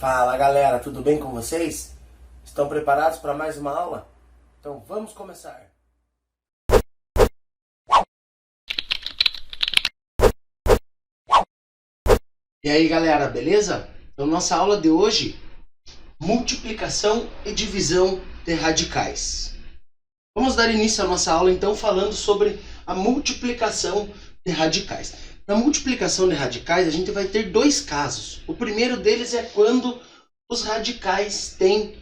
Fala galera, tudo bem com vocês? Estão preparados para mais uma aula? Então vamos começar! E aí galera, beleza? Então nossa aula de hoje, multiplicação e divisão de radicais. Vamos dar início à nossa aula então falando sobre a multiplicação de radicais. Na multiplicação de radicais a gente vai ter dois casos. O primeiro deles é quando os radicais têm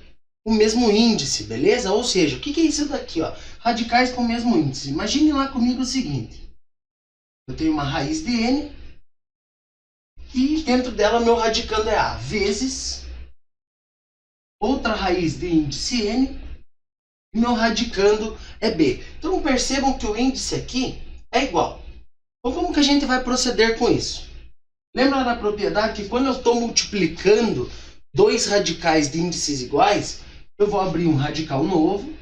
o mesmo índice, beleza? Ou seja, o que é isso daqui, ó? Radicais com o mesmo índice. Imagine lá comigo o seguinte. Eu tenho uma raiz de n e dentro dela meu radicando é a vezes outra raiz de índice n e meu radicando é b. Então percebam que o índice aqui é igual. Então como que a gente vai proceder com isso? Lembra da propriedade que quando eu estou multiplicando dois radicais de índices iguais, eu vou abrir um radical novo,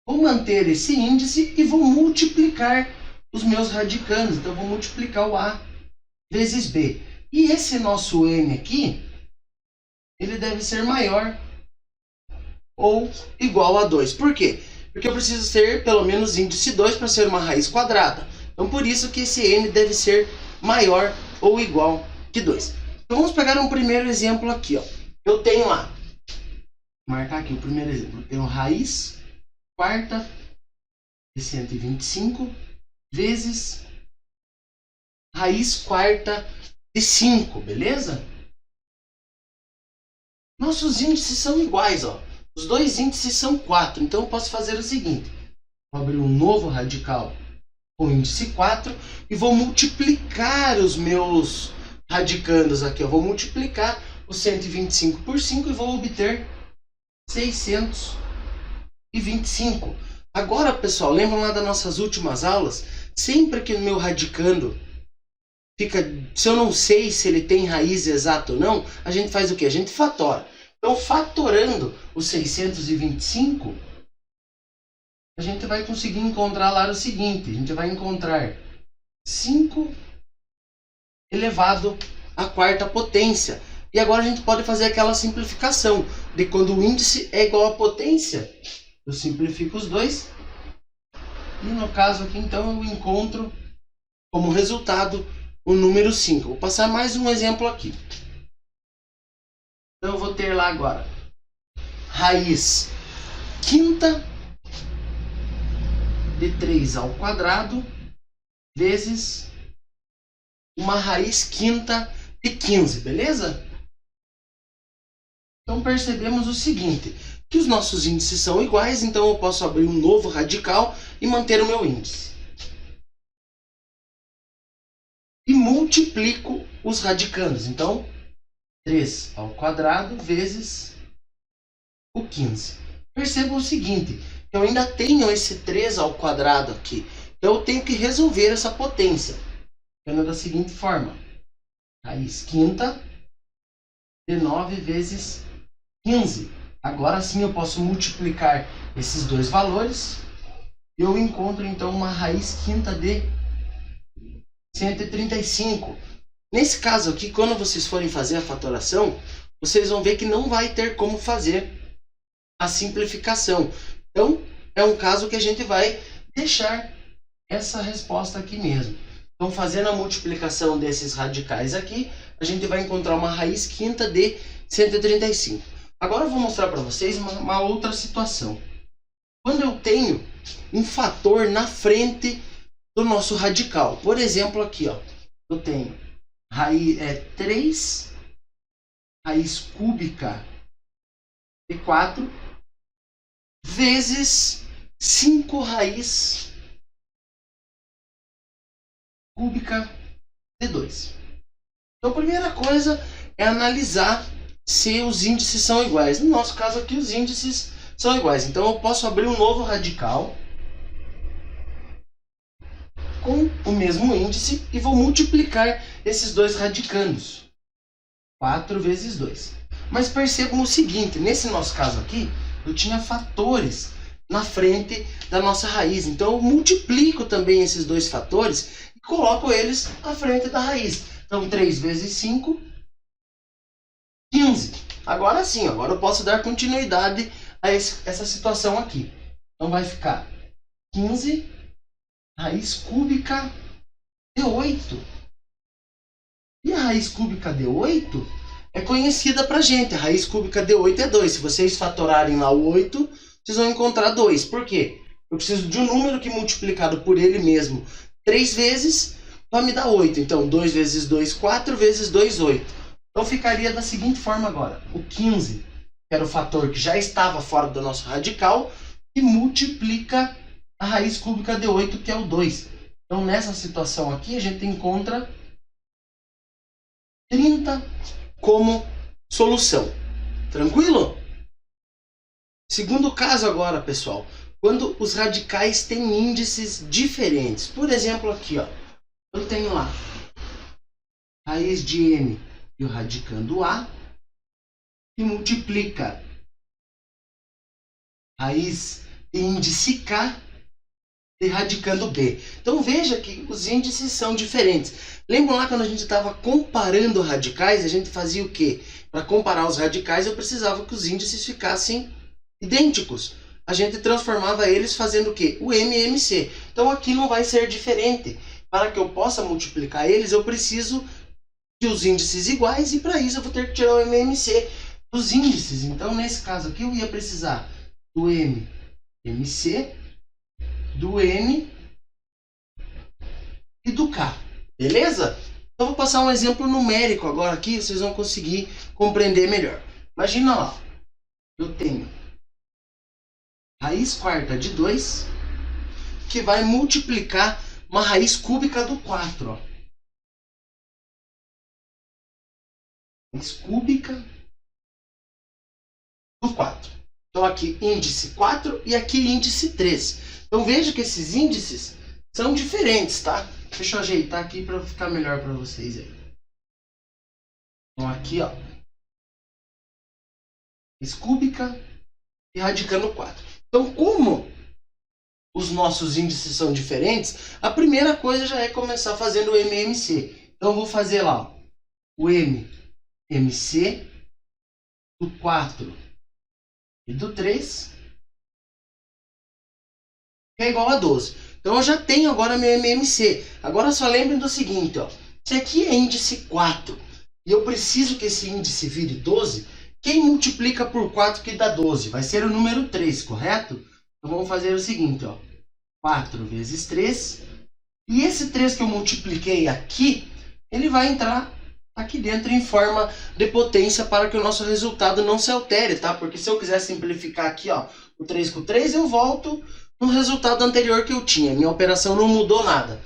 vou manter esse índice e vou multiplicar os meus radicandos. Então eu vou multiplicar o a vezes b. E esse nosso n aqui, ele deve ser maior ou igual a 2. Por quê? Porque eu preciso ter pelo menos índice 2 para ser uma raiz quadrada. Então por isso que esse n deve ser maior ou igual que 2. Então vamos pegar um primeiro exemplo aqui, ó. Eu tenho lá, vou marcar aqui o primeiro exemplo. Eu tenho raiz quarta de 125 vezes raiz quarta de 5, beleza? Nossos índices são iguais, ó. Os dois índices são 4, então eu posso fazer o seguinte. Vou abrir um novo radical com índice 4 e vou multiplicar os meus radicandos aqui. Eu vou multiplicar o 125 por 5 e vou obter 625. Agora, pessoal, lembram lá das nossas últimas aulas? Sempre que o meu radicando fica, se eu não sei se ele tem raiz exata ou não, a gente faz o quê? A gente fatora. Então, fatorando o 625, a gente vai conseguir encontrar lá o seguinte. A gente vai encontrar 5 elevado à quarta potência. E agora a gente pode fazer aquela simplificação de quando o índice é igual à potência. Eu simplifico os dois. E no caso aqui, então, eu encontro como resultado o número 5. Vou passar mais um exemplo aqui. Então eu vou ter lá agora raiz quinta de 3 ao quadrado vezes uma raiz quinta de 15, beleza? Então percebemos o seguinte, que os nossos índices são iguais, então eu posso abrir um novo radical e manter o meu índice. E multiplico os radicandos. Então, 3 ao quadrado vezes o 15. Percebam o seguinte, eu ainda tenho esse 3 ao quadrado aqui. Então, eu tenho que resolver essa potência. Sendo da seguinte forma. Raiz quinta de 9 vezes 15. Agora sim eu posso multiplicar esses dois valores. E eu encontro, então, uma raiz quinta de 135. Nesse caso aqui, quando vocês forem fazer a fatoração, vocês vão ver que não vai ter como fazer a simplificação. Então, é um caso que a gente vai deixar essa resposta aqui mesmo. Então, fazendo a multiplicação desses radicais aqui, a gente vai encontrar uma raiz quinta de 135. Agora eu vou mostrar para vocês uma outra situação. Quando eu tenho um fator na frente do nosso radical. Por exemplo, aqui, ó, eu tenho raiz 3 raiz cúbica de 4 vezes 5 raiz cúbica de 2. Então, a primeira coisa é analisar se os índices são iguais. No nosso caso aqui, os índices são iguais. Então, eu posso abrir um novo radical com o mesmo índice e vou multiplicar esses dois radicandos. 4 vezes 2. Mas percebam o seguinte, nesse nosso caso aqui, eu tinha fatores na frente da nossa raiz. Então eu multiplico também esses dois fatores e coloco eles à frente da raiz. Então 3 vezes 5, 15. Agora sim, agora eu posso dar continuidade a essa situação aqui. Então vai ficar 15 raiz cúbica de 8. E a raiz cúbica de 8 é conhecida pra gente. A raiz cúbica de 8 é 2. Se vocês fatorarem lá o 8, vocês vão encontrar 2. Por quê? Eu preciso de um número que multiplicado por ele mesmo 3 vezes vai me dar 8. Então 2 vezes 2, 4 vezes 2, 8. Então ficaria da seguinte forma agora. O 15, que era o fator que já estava fora do nosso radical, e multiplica a raiz cúbica de 8, que é o 2. Então nessa situação aqui a gente encontra 30 como solução. Tranquilo? Segundo caso agora, pessoal, quando os radicais têm índices diferentes. Por exemplo, aqui, ó, eu tenho lá raiz de m e o radicando a, e multiplica raiz de índice k e radicando b. Então veja que os índices são diferentes. Lembram lá quando a gente estava comparando radicais, a gente fazia o quê? Para comparar os radicais eu precisava que os índices ficassem idênticos. A gente transformava eles fazendo o quê? O MMC. Então aqui não vai ser diferente. Para que eu possa multiplicar eles, eu preciso de os índices iguais, e para isso eu vou ter que tirar o MMC dos índices. Então nesse caso aqui eu ia precisar do MMC, do N e do K. Beleza? Então vou passar um exemplo numérico agora aqui, vocês vão conseguir compreender melhor. Imagina lá, eu tenho raiz quarta de 2, que vai multiplicar uma raiz cúbica do 4. Ó. Raiz cúbica do 4. Então aqui índice 4 e aqui índice 3. Então veja que esses índices são diferentes, tá? Deixa eu ajeitar aqui para ficar melhor para vocês aí. Então aqui, ó, raiz cúbica e radicando 4. Então, como os nossos índices são diferentes, a primeira coisa já é começar fazendo o MMC. Então, eu vou fazer lá ó, o MMC do 4 e do 3, que é igual a 12. Então, eu já tenho agora meu MMC. Agora, só lembrem do seguinte, ó. Se aqui é índice 4 e eu preciso que esse índice vire 12, quem multiplica por 4 que dá 12? Vai ser o número 3, correto? Então vamos fazer o seguinte, ó. 4 vezes 3. E esse 3 que eu multipliquei aqui, ele vai entrar aqui dentro em forma de potência para que o nosso resultado não se altere, tá? Porque se eu quiser simplificar aqui, ó, o 3 com 3, eu volto no resultado anterior que eu tinha. Minha operação não mudou nada.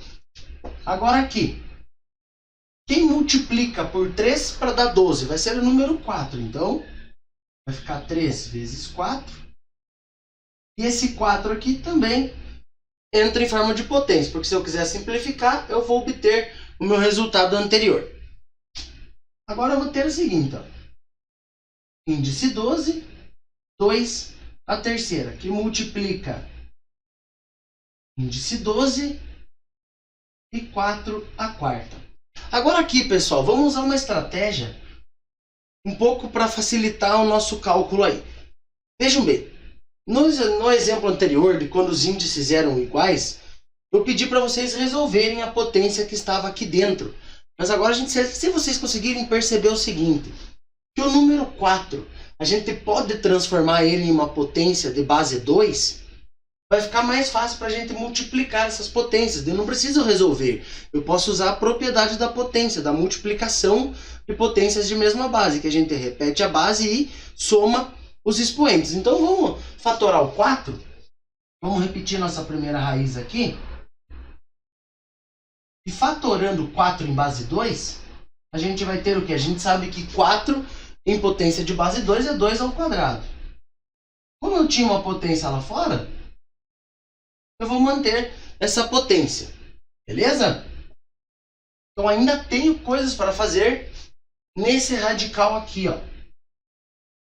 Agora aqui. Quem multiplica por 3 para dar 12? Vai ser o número 4. Então, vai ficar 3 vezes 4. E esse 4 aqui também entra em forma de potência. Porque se eu quiser simplificar, eu vou obter o meu resultado anterior. Agora eu vou ter o seguinte. Ó. Índice 12, 2 a terceira. Que multiplica índice 12 e 4 a quarta. Agora aqui, pessoal, vamos usar uma estratégia um pouco para facilitar o nosso cálculo aí. Vejam bem, no exemplo anterior, de quando os índices eram iguais, eu pedi para vocês resolverem a potência que estava aqui dentro. Mas agora, se vocês conseguirem perceber o seguinte, que o número 4, a gente pode transformar ele em uma potência de base 2, vai ficar mais fácil para a gente multiplicar essas potências. Eu não preciso resolver. Eu posso usar a propriedade da potência, da multiplicação de potências de mesma base, que a gente repete a base e soma os expoentes. Então vamos fatorar o 4. Vamos repetir nossa primeira raiz aqui. E fatorando 4 em base 2, a gente vai ter o quê? A gente sabe que 4 em potência de base 2 é 2 ao quadrado. Como eu tinha uma potência lá fora, eu vou manter essa potência, beleza? Então ainda tenho coisas para fazer nesse radical aqui, ó.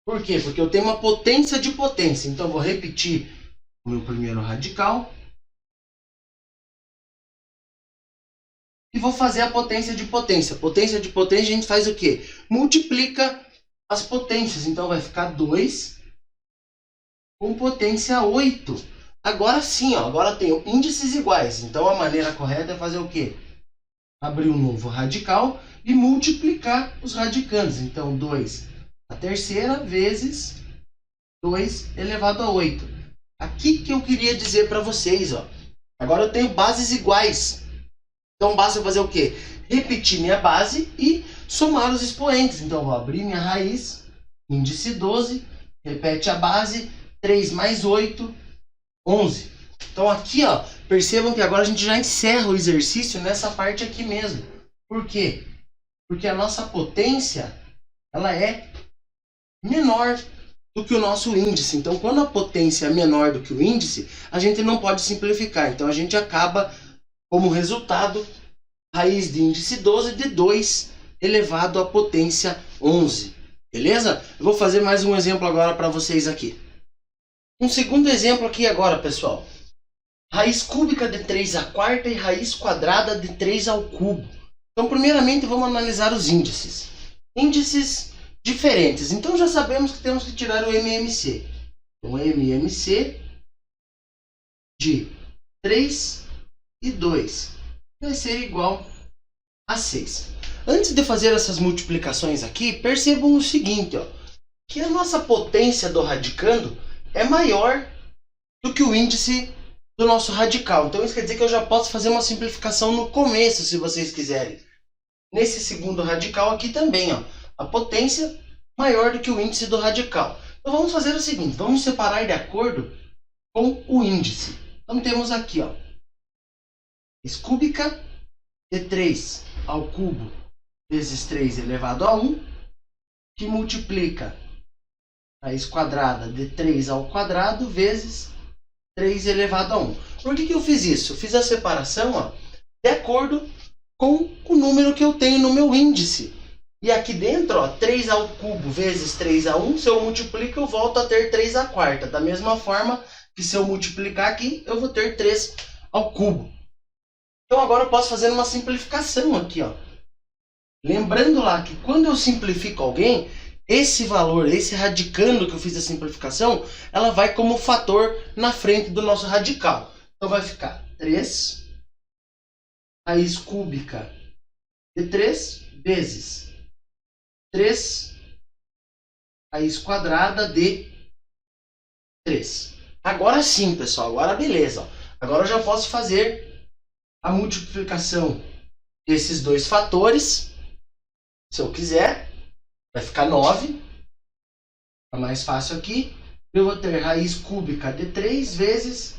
Por quê? Porque eu tenho uma potência de potência. Então eu vou repetir o meu primeiro radical e vou fazer a potência de potência. Potência de potência a gente faz o quê? Multiplica as potências. Então vai ficar 2 com potência 8. Agora sim, ó, agora tenho índices iguais. Então a maneira correta é fazer o quê? Abrir um novo radical e multiplicar os radicandos. Então 2 a terceira vezes 2 elevado a 8. Aqui que eu queria dizer para vocês, ó. Agora eu tenho bases iguais. Então basta eu fazer o quê? Repetir minha base e somar os expoentes. Então eu vou abrir minha raiz, índice 12, repete a base, 3 mais 8, 11. Então aqui, ó, percebam que agora a gente já encerra o exercício nessa parte aqui mesmo. Por quê? Porque a nossa potência, ela é menor do que o nosso índice. Então, quando a potência é menor do que o índice, a gente não pode simplificar. Então, a gente acaba, como resultado, raiz de índice 12 de 2 elevado à potência 11. Beleza? Eu vou fazer mais um exemplo agora para vocês aqui. Um segundo exemplo aqui agora, pessoal. Raiz cúbica de 3 à quarta e raiz quadrada de 3 ao cubo. Então, primeiramente, vamos analisar os índices. Índices diferentes. Então, já sabemos que temos que tirar o MMC. Então, MMC de 3 e 2 vai ser igual a 6. Antes de fazer essas multiplicações aqui, percebam o seguinte, ó, que a nossa potência do radicando é maior do que o índice do nosso radical. Então, isso quer dizer que eu já posso fazer uma simplificação no começo, se vocês quiserem. Nesse segundo radical aqui também, ó, a potência maior do que o índice do radical. Então, vamos fazer o seguinte, vamos separar de acordo com o índice. Então, temos aqui, ó, raiz cúbica de 3 ao cubo vezes 3 elevado a 1, que multiplica a raiz quadrada de 3 ao quadrado vezes 3 elevado a 1. Por que eu fiz isso? Eu fiz a separação, ó, de acordo com o número que eu tenho no meu índice. E aqui dentro, ó, 3 ao cubo vezes 3 a 1, se eu multiplico, eu volto a ter 3 à quarta. Da mesma forma que se eu multiplicar aqui, eu vou ter 3 ao cubo. Então agora eu posso fazer uma simplificação aqui, ó. Lembrando lá que quando eu simplifico alguém, esse valor, esse radicando que eu fiz a simplificação, ela vai como fator na frente do nosso radical. Então vai ficar 3 raiz cúbica de 3 vezes 3 raiz quadrada de 3. Agora sim, pessoal, agora beleza. Ó. Agora eu já posso fazer a multiplicação desses dois fatores, se eu quiser. Vai ficar 9. Fica mais fácil aqui. Eu vou ter raiz cúbica de 3 vezes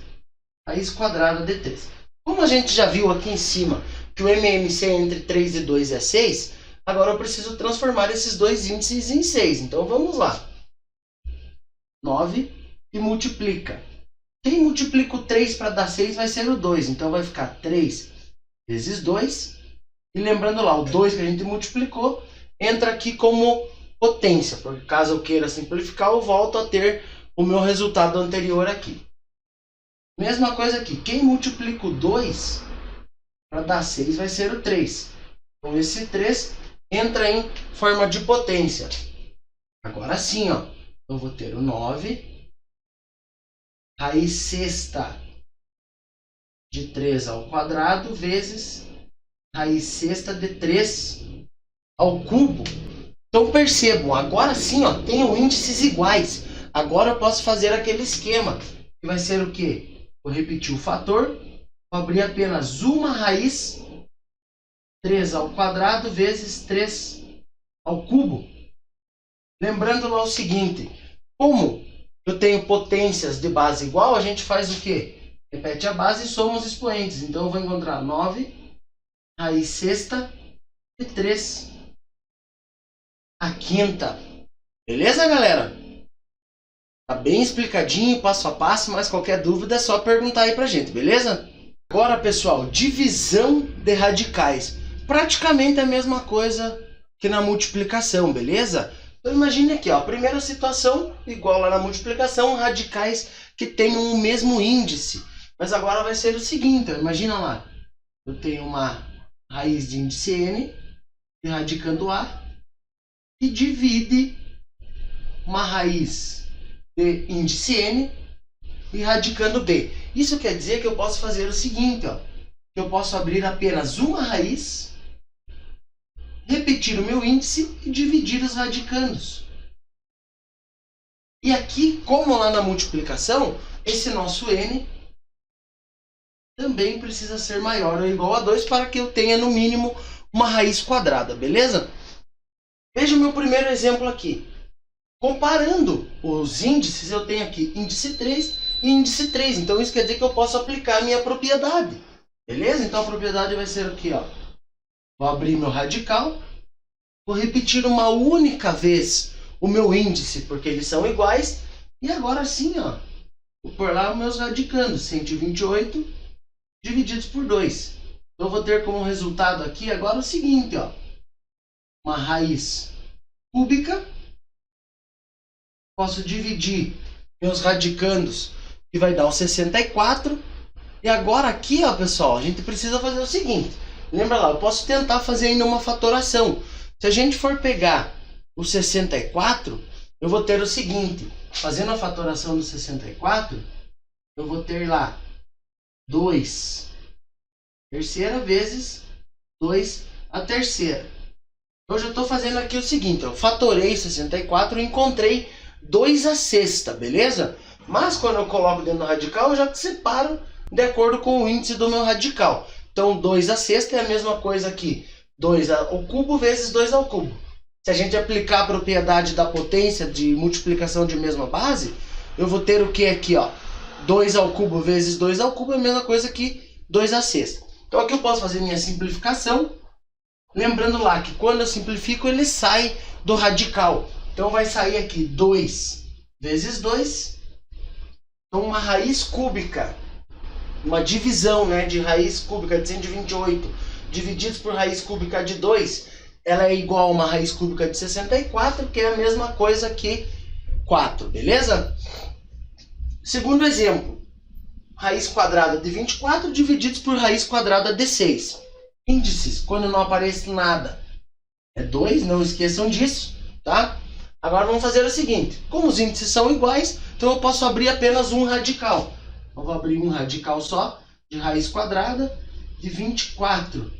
raiz quadrada de 3. Como a gente já viu aqui em cima que o MMC entre 3 e 2 é 6, agora eu preciso transformar esses dois índices em 6. Então vamos lá. 9 e multiplica. Quem multiplica o 3 para dar 6 vai ser o 2. Então vai ficar 3 vezes 2. E lembrando lá, o 2 que a gente multiplicou entra aqui como potência. Porque caso eu queira simplificar, eu volto a ter o meu resultado anterior aqui. Mesma coisa aqui. Quem multiplica o 2 para dar 6 vai ser o 3. Então esse 3 entra em forma de potência. Agora sim, ó. Eu vou ter o 9 raiz sexta de 3 ao quadrado vezes raiz sexta de 3 ao cubo. Então percebam, agora sim, ó, tenho índices iguais. Agora eu posso fazer aquele esquema, que vai ser o quê? Vou repetir o fator, vou abrir apenas uma raiz 3 ao quadrado vezes 3 ao cubo. Lembrando lá o seguinte, como eu tenho potências de base igual, a gente faz o quê? Repete a base e soma os expoentes. Então eu vou encontrar 9 raiz sexta de 3 à quinta. Beleza, galera? Tá bem explicadinho, passo a passo, mas qualquer dúvida é só perguntar aí pra gente, beleza? Agora, pessoal, divisão de radicais. Praticamente a mesma coisa que na multiplicação, beleza? Então imagine aqui, ó, a primeira situação, igual lá na multiplicação, radicais que tenham o mesmo índice. Mas agora vai ser o seguinte, ó, imagina lá, eu tenho uma raiz de índice n, radicando a, e divide uma raiz de índice n e radicando b. Isso quer dizer que eu posso fazer o seguinte, ó. Eu posso abrir apenas uma raiz, repetir o meu índice e dividir os radicandos. E aqui, como lá na multiplicação, esse nosso n também precisa ser maior ou igual a 2 para que eu tenha no mínimo uma raiz quadrada, beleza? Veja o meu primeiro exemplo aqui. Comparando os índices, eu tenho aqui índice 3 e índice 3. Então isso quer dizer que eu posso aplicar a minha propriedade. Beleza? Então a propriedade vai ser aqui, ó. Vou abrir meu radical. Vou repetir uma única vez o meu índice, porque eles são iguais. E agora sim, ó. Vou pôr lá os meus radicandos. 128 divididos por 2. Então eu vou ter como resultado aqui agora o seguinte, ó. Uma raiz cúbica. Posso dividir meus radicandos, que vai dar o 64. E agora aqui, ó, pessoal, a gente precisa fazer o seguinte. Lembra lá, eu posso tentar fazer ainda uma fatoração. Se a gente for pegar o 64, eu vou ter o seguinte. Fazendo a fatoração do 64, eu vou ter lá 2 terceira vezes 2 a terceira. Eu já estou fazendo aqui o seguinte, eu fatorei 64 e encontrei 2 a sexta, beleza? Mas quando eu coloco dentro do radical, eu já separo de acordo com o índice do meu radical. Então 2 a sexta é a mesma coisa aqui, 2 ao cubo vezes 2 ao cubo. Se a gente aplicar a propriedade da potência de multiplicação de mesma base, eu vou ter o que aqui, ó? 2 ao cubo vezes 2 ao cubo é a mesma coisa que 2 a sexta. Então aqui eu posso fazer minha simplificação. Lembrando lá que quando eu simplifico, ele sai do radical. Então vai sair aqui 2 vezes 2. Então uma raiz cúbica, uma divisão, né, de raiz cúbica de 128 divididos por raiz cúbica de 2, ela é igual a uma raiz cúbica de 64, que é a mesma coisa que 4, beleza? Segundo exemplo, raiz quadrada de 24 divididos por raiz quadrada de 6. Índices, quando não aparece nada, é 2, não esqueçam disso, tá? Agora vamos fazer o seguinte, como os índices são iguais, então eu posso abrir apenas um radical. Eu vou abrir um radical só, de raiz quadrada, de 24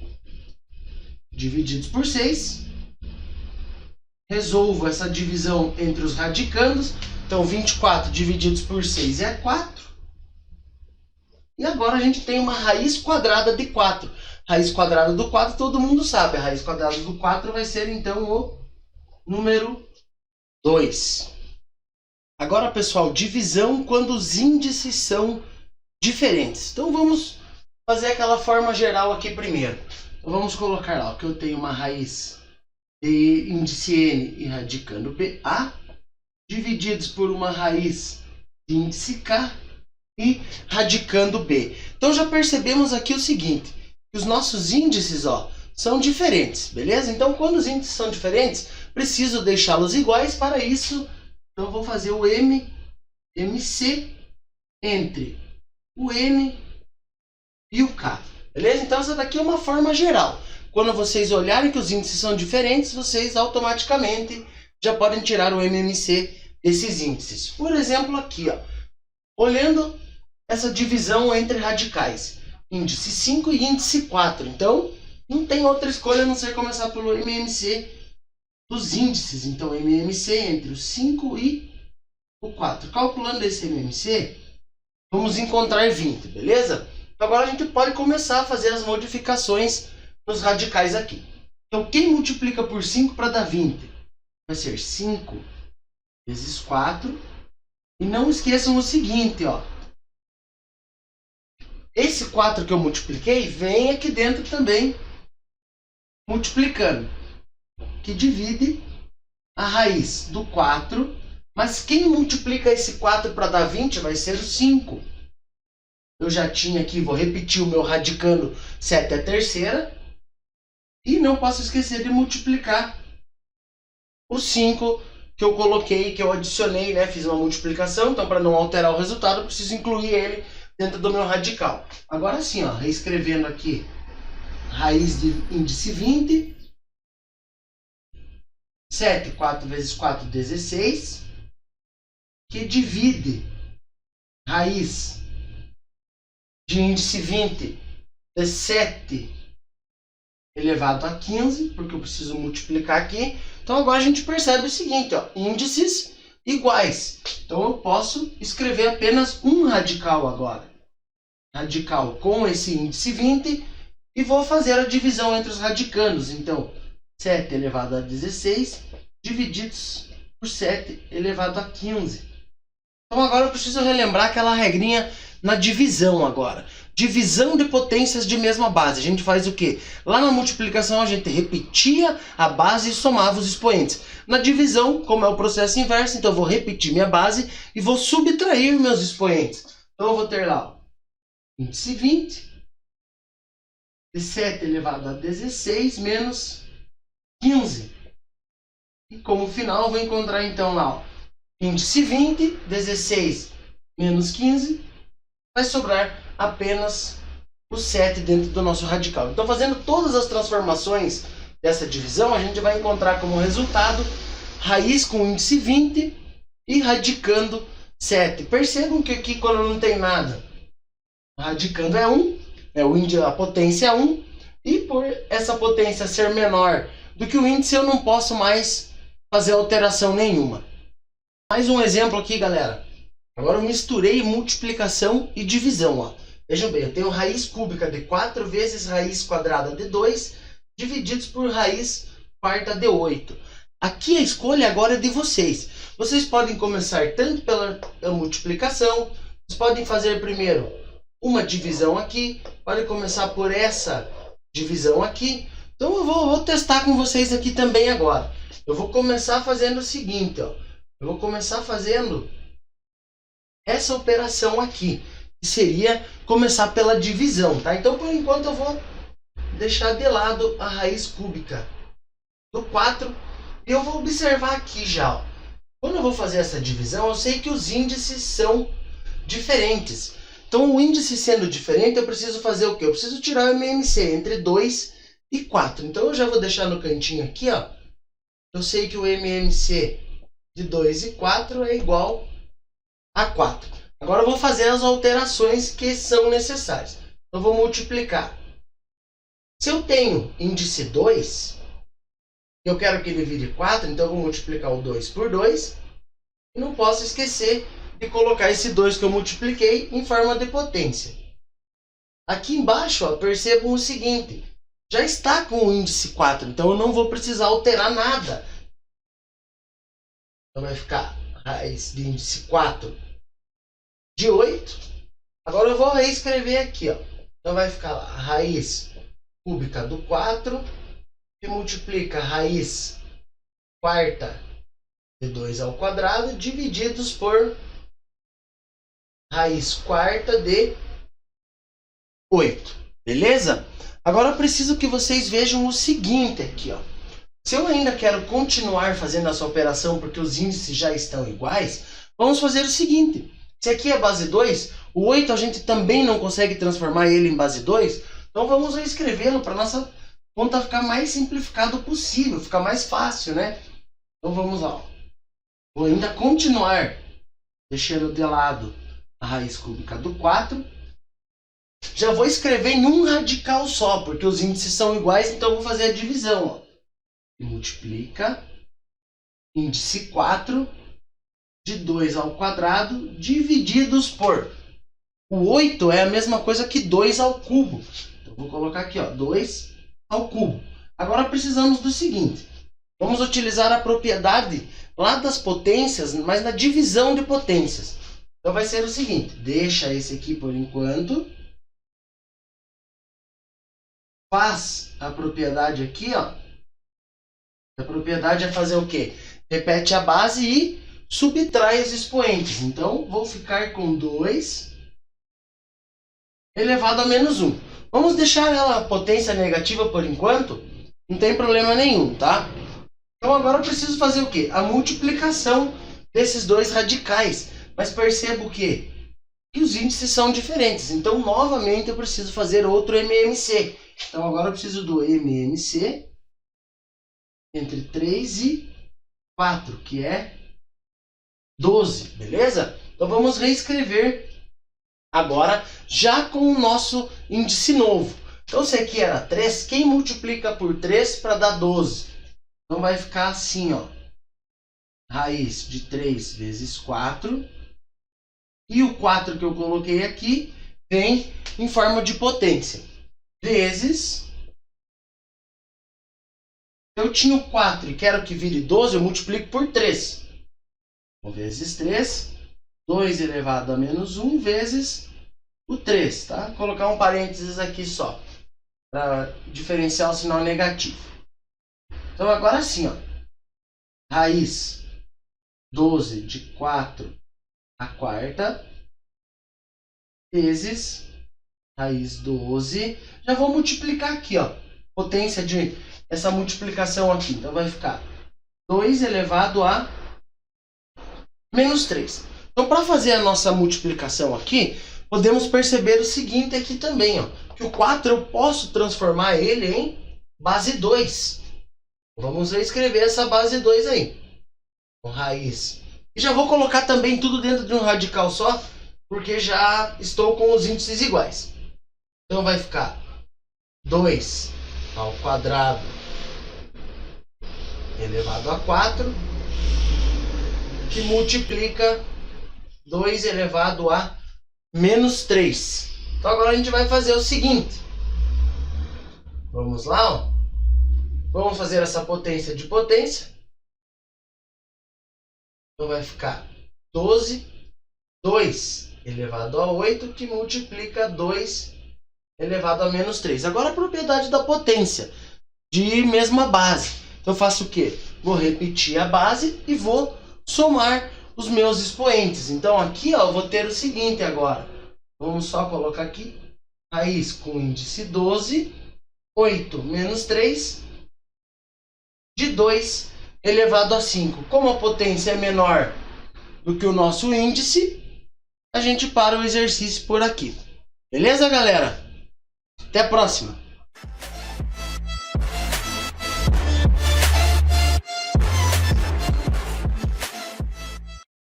divididos por 6. Resolvo essa divisão entre os radicandos, então 24 divididos por 6 é 4. E agora a gente tem uma raiz quadrada de 4. Raiz quadrada do 4 todo mundo sabe. A raiz quadrada do 4 vai ser então o número 2. Agora, pessoal, divisão quando os índices são diferentes. Então vamos fazer aquela forma geral aqui primeiro. Então, vamos colocar lá que eu tenho uma raiz de índice n e radicando BA, divididos por uma raiz de índice k e radicando b. Então já percebemos aqui o seguinte, que os nossos índices, ó, são diferentes, beleza? Então quando os índices são diferentes, preciso deixá-los iguais. Para isso, então eu vou fazer o MC entre o n e o k, beleza? Então essa daqui é uma forma geral. Quando vocês olharem que os índices são diferentes, vocês automaticamente já podem tirar o MMC desses índices. Por exemplo aqui, ó, olhando essa divisão entre radicais, índice 5 e índice 4. Então, não tem outra escolha a não ser começar pelo MMC dos índices. Então, MMC entre o 5 e o 4. Calculando esse MMC, vamos encontrar 20, beleza? Então, agora a gente pode começar a fazer as modificações nos radicais aqui. Então, quem multiplica por 5 para dar 20? Vai ser 5 vezes 4. E não esqueçam o seguinte, ó. Esse 4 que eu multipliquei vem aqui dentro também multiplicando, que divide a raiz do 4, mas quem multiplica esse 4 para dar 20 vai ser o 5. Eu já tinha aqui, vou repetir o meu radicando 7 é terceira, e não posso esquecer de multiplicar o 5 que eu coloquei, que eu adicionei, né? Fiz uma multiplicação, então para não alterar o resultado, eu preciso incluir ele dentro do meu radical. Agora sim, ó, reescrevendo aqui, raiz de índice 20, 7, 4 vezes 4, 16, que divide raiz de índice 20 de 7 elevado a 15, porque eu preciso multiplicar aqui. Então agora a gente percebe o seguinte, ó, índices iguais. Então eu posso escrever apenas um radical agora. Radical com esse índice 20 e vou fazer a divisão entre os radicandos. Então 7 elevado a 16 divididos por 7 elevado a 15. Então agora eu preciso relembrar aquela regrinha na divisão agora. Divisão de potências de mesma base. A gente faz o quê? Lá na multiplicação a gente repetia a base e somava os expoentes. Na divisão, como é o processo inverso, então eu vou repetir minha base e vou subtrair meus expoentes. Então eu vou ter lá ó, índice 20 de 7 elevado a 16 menos 15. E como final eu vou encontrar então lá ó, índice 20, 16 menos 15, vai sobrar apenas o 7 dentro do nosso radical. Então, fazendo todas as transformações dessa divisão, a gente vai encontrar como resultado raiz com índice 20 e radicando 7. Percebam que aqui, quando não tem nada, radicando é 1, a potência é 1, e por essa potência ser menor do que o índice, eu não posso mais fazer alteração nenhuma. Mais um exemplo aqui, galera. Agora eu misturei multiplicação e divisão. Ó. Vejam bem, eu tenho raiz cúbica de 4 vezes raiz quadrada de 2, divididos por raiz quarta de 8. Aqui a escolha agora é de vocês. Vocês podem começar tanto pela multiplicação, vocês podem fazer primeiro uma divisão aqui, podem começar por essa divisão aqui. Então eu vou testar com vocês aqui também agora. Eu vou começar fazendo o seguinte, ó. Eu vou começar fazendo essa operação aqui, que seria começar pela divisão, tá? Então, por enquanto, eu vou deixar de lado a raiz cúbica do 4 e eu vou observar aqui já, ó. Quando eu vou fazer essa divisão, eu sei que os índices são diferentes. Então, o índice sendo diferente, eu preciso fazer o quê? Eu preciso tirar o MMC entre 2 e 4. Então, eu já vou deixar no cantinho aqui, ó. Eu sei que o MMC de 2 e 4 é igual a 4. Agora eu vou fazer as alterações que são necessárias. Eu vou multiplicar. Se eu tenho índice 2, eu quero que ele vire 4, então eu vou multiplicar o 2 por 2. E não posso esquecer de colocar esse 2 que eu multipliquei em forma de potência. Aqui embaixo, ó, percebam o seguinte. Já está com o índice 4, então eu não vou precisar alterar nada. Então vai ficar raiz de índice 4 de 8. Agora eu vou reescrever aqui, ó. Então vai ficar lá, raiz cúbica do 4, que multiplica raiz quarta de 2 ao quadrado, divididos por raiz quarta de 8. Beleza? Agora eu preciso que vocês vejam o seguinte aqui, ó. Se eu ainda quero continuar fazendo essa operação porque os índices já estão iguais, vamos fazer o seguinte. Se aqui é base 2, o 8 a gente também não consegue transformar ele em base 2, então vamos reescrevê-lo para nossa conta ficar mais simplificado possível, ficar mais fácil, né? Então vamos lá. Ó. Vou ainda continuar deixando de lado a raiz cúbica do 4. Já vou escrever em um radical só, porque os índices são iguais, então eu vou fazer a divisão. Ó. E multiplica índice 4 de 2 ao quadrado divididos por... O 8 é a mesma coisa que 2 ao cubo. Então, vou colocar aqui, ó, 2 ao cubo. Agora precisamos do seguinte. Vamos utilizar a propriedade lá das potências, mas na divisão de potências. Então vai ser o seguinte. Deixa esse aqui por enquanto. Faz a propriedade aqui, ó. A propriedade é fazer o quê? Repete a base e subtrai os expoentes. Então, vou ficar com 2 elevado a menos 1. Vamos deixar ela potência negativa por enquanto. Não tem problema nenhum, tá? Então, agora eu preciso fazer o quê? A multiplicação desses dois radicais. Mas percebo que os índices são diferentes. Então, novamente, eu preciso fazer outro MMC. Então, agora eu preciso do MMC entre 3 e 4, que é 12, beleza? Então vamos reescrever agora já com o nosso índice novo. Então se aqui era 3, quem multiplica por 3 para dar 12? Então vai ficar assim, ó. Raiz de 3 vezes 4. E o 4 que eu coloquei aqui vem em forma de potência. Vezes... Eu tinha o 4 e quero que vire 12, eu multiplico por 3. Então, vezes 3, 2 elevado a menos 1 vezes o 3, tá? Vou colocar um parênteses aqui só, para diferenciar o sinal negativo. Então agora sim, ó. Raiz 12 de 4 a quarta vezes raiz 12. Já vou multiplicar aqui, ó. Potência de essa multiplicação aqui. Então vai ficar 2 elevado a menos 3. Então para fazer a nossa multiplicação aqui, podemos perceber o seguinte aqui também, ó. Que o 4 eu posso transformar ele em base 2. Vamos reescrever essa base 2 aí. Com raiz. E já vou colocar também tudo dentro de um radical só, porque já estou com os índices iguais. Então vai ficar 2 ao quadrado elevado a 4, que multiplica 2 elevado a menos 3. Então agora a gente vai fazer o seguinte. Vamos lá, ó. Vamos fazer essa potência de potência. Então vai ficar 12, 2 elevado a 8, que multiplica 2 elevado a menos 3. Agora a propriedade da potência, de mesma base. Então eu faço o quê? Vou repetir a base e vou somar os meus expoentes. Então aqui, ó, eu vou ter o seguinte agora. Vamos só colocar aqui. Raiz com índice 12, 8 menos 3, de 2 elevado a 5. Como a potência é menor do que o nosso índice, a gente para o exercício por aqui. Beleza, galera? Até a próxima!